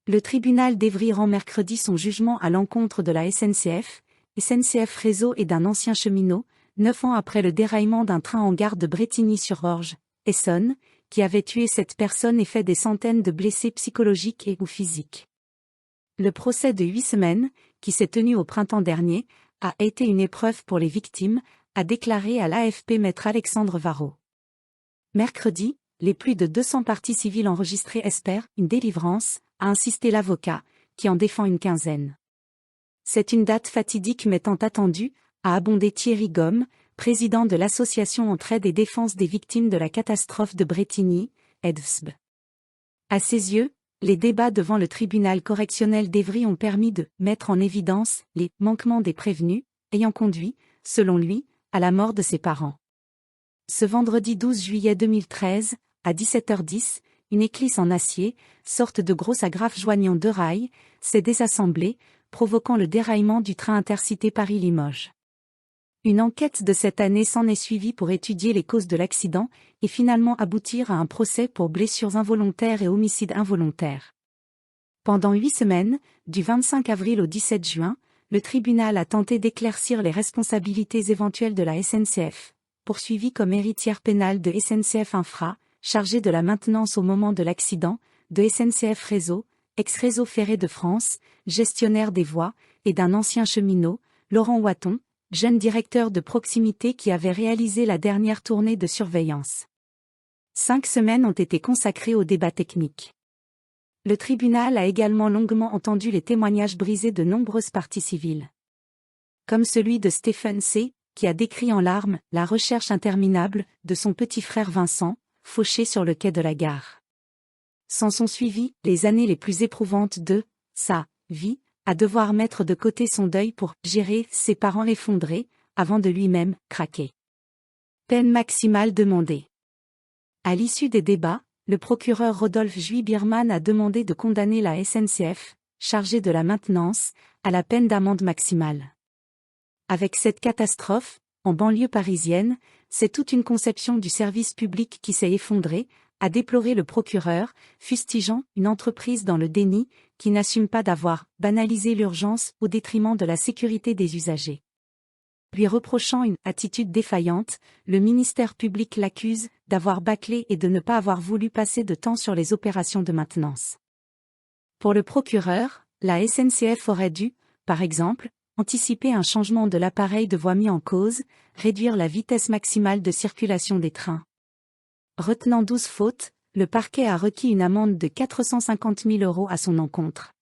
Le tribunal d'Evry rend mercredi son jugement à l'encontre de la SNCF, SNCF Réseau et d'un ancien cheminot, 9 ans après le déraillement d'un train en gare de Brétigny-sur-Orge, Essonne, qui avait tué 7 personnes et fait des centaines de blessés psychologiques et ou physiques. Le procès de 8 semaines, qui s'est tenu au printemps dernier, a été une épreuve pour les victimes, a déclaré à l'AFP maître Alexandre Varro. Mercredi, les plus de 200 parties civiles enregistrées espèrent une délivrance, a insisté l'avocat, qui en défend une quinzaine. C'est une date fatidique mais tant attendue, a abondé Thierry Gomme, président de l'association Entraide et Défense des Victimes de la Catastrophe de Brétigny, EDVSB. À ses yeux, les débats devant le tribunal correctionnel d'Evry ont permis de mettre en évidence les manquements des prévenus, ayant conduit, selon lui, à la mort de ses parents. Ce vendredi 12 juillet 2013, à 17h10, une éclisse en acier, sorte de grosse agrafe joignant deux rails, s'est désassemblée, provoquant le déraillement du train intercité Paris-Limoges. Une enquête de cette année s'en est suivie pour étudier les causes de l'accident et finalement aboutir à un procès pour blessures involontaires et homicide involontaire. Pendant 8 semaines, du 25 avril au 17 juin, le tribunal a tenté d'éclaircir les responsabilités éventuelles de la SNCF, poursuivie comme héritière pénale de SNCF Infra, chargée de la maintenance au moment de l'accident, de SNCF Réseau, ex-Réseau Ferré de France, gestionnaire des voies, et d'un ancien cheminot, Laurent Watton, jeune directeur de proximité qui avait réalisé la dernière tournée de surveillance. 5 semaines ont été consacrées au débat technique. Le tribunal a également longuement entendu les témoignages brisés de nombreuses parties civiles. Comme celui de Stephen C., qui a décrit en larmes la recherche interminable de son petit frère Vincent, fauché sur le quai de la gare. S'en sont suivies les années les plus éprouvantes de sa vie, à devoir mettre de côté son deuil pour gérer ses parents effondrés, avant de lui-même craquer. Peine maximale demandée. À l'issue des débats, le procureur Rodolphe Juy-Biermann a demandé de condamner la SNCF, chargée de la maintenance, à la peine d'amende maximale. Avec cette catastrophe, en banlieue parisienne, c'est toute une conception du service public qui s'est effondrée, a déploré le procureur, fustigeant une entreprise dans le déni, qui n'assume pas d'avoir banalisé l'urgence au détriment de la sécurité des usagers. Lui reprochant une attitude défaillante, le ministère public l'accuse d'avoir bâclé et de ne pas avoir voulu passer de temps sur les opérations de maintenance. Pour le procureur, la SNCF aurait dû, par exemple, anticiper un changement de l'appareil de voie mis en cause, réduire la vitesse maximale de circulation des trains. Retenant 12 fautes, le parquet a requis une amende de 450 000 € à son encontre.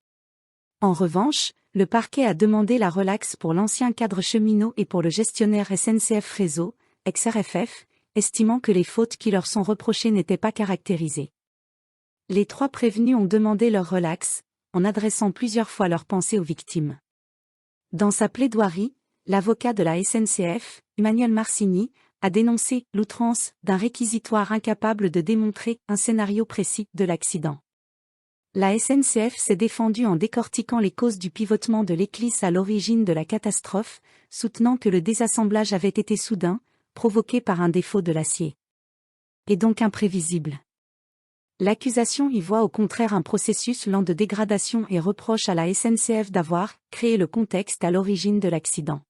En revanche, le parquet a demandé la relaxe pour l'ancien cadre cheminot et pour le gestionnaire SNCF Réseau, ex-RFF, estimant que les fautes qui leur sont reprochées n'étaient pas caractérisées. Les 3 prévenus ont demandé leur relaxe, en adressant plusieurs fois leurs pensées aux victimes. Dans sa plaidoirie, l'avocat de la SNCF, Emmanuel Marcigny, a dénoncé l'outrance d'un réquisitoire incapable de démontrer un scénario précis de l'accident. La SNCF s'est défendue en décortiquant les causes du pivotement de l'éclisse à l'origine de la catastrophe, soutenant que le désassemblage avait été soudain, provoqué par un défaut de l'acier. Et donc imprévisible. L'accusation y voit au contraire un processus lent de dégradation et reproche à la SNCF d'avoir créé le contexte à l'origine de l'accident.